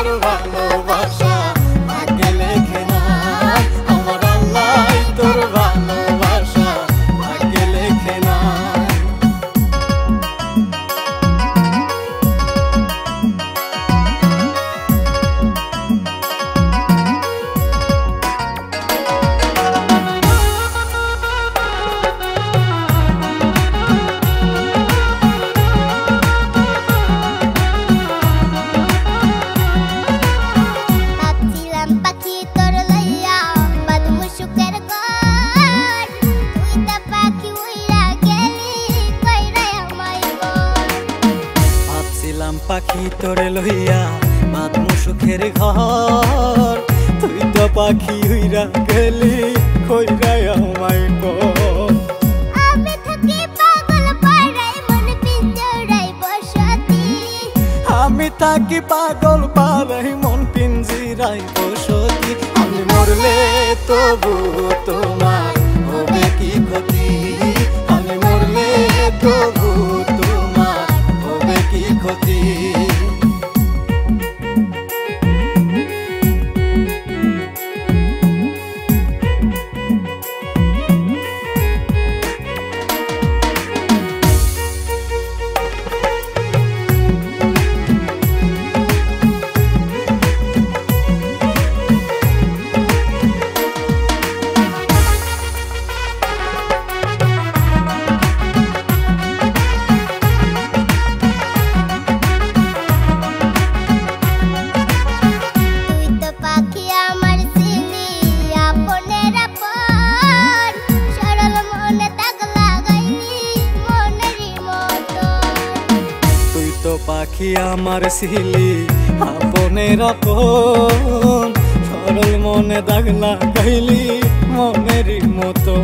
তোর ভালোবাসা ভাগ্যে লেখে নাই, আমার আল্লাহ তোর ভালোবাসা ভাগ্যে লেখে নাই। পাখি তোরে লইয়া বাঁধমু সুখের ঘর, তুই তো পাখি উইরা গেলি কইরা আমায় কর। আমি থাকি পাগল পাড়ায় মন পিঞ্জরায় বসতি, আমি থাকি পাগল পাড়ায় মন পিঞ্জিরায় বসতি। আমি মরলে তবু তোমার হবে কি ক্ষতি, আমি মরলে তবু তোমার হবে কি ক্ষতি। পাখি আমার ছিলি আপনের আপন, সরল মনে দাগ লাগাইলি মনেরই মতো।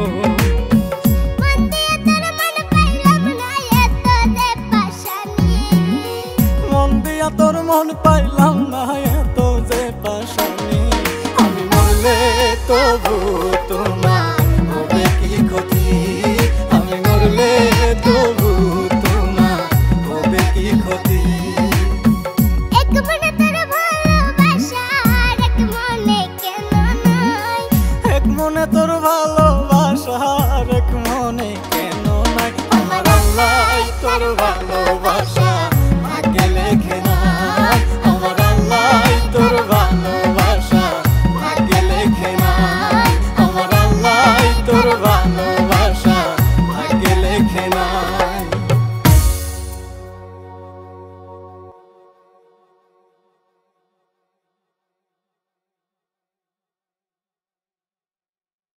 মন দিয়া তোর মন পাইলাম না এত যে পাশানি, আমি মরলে তবু তোমার হবে কি ক্ষতি, আমি মরলে তবু তোমার হবে কি ক্ষতি। এক মনে তোর ভালোবাসা এক মনে কেন নাই, এক মনে তোর ভালোবাসা এক মনে কেন নাই, আমার আল্লাহ তোর ভালোবাসা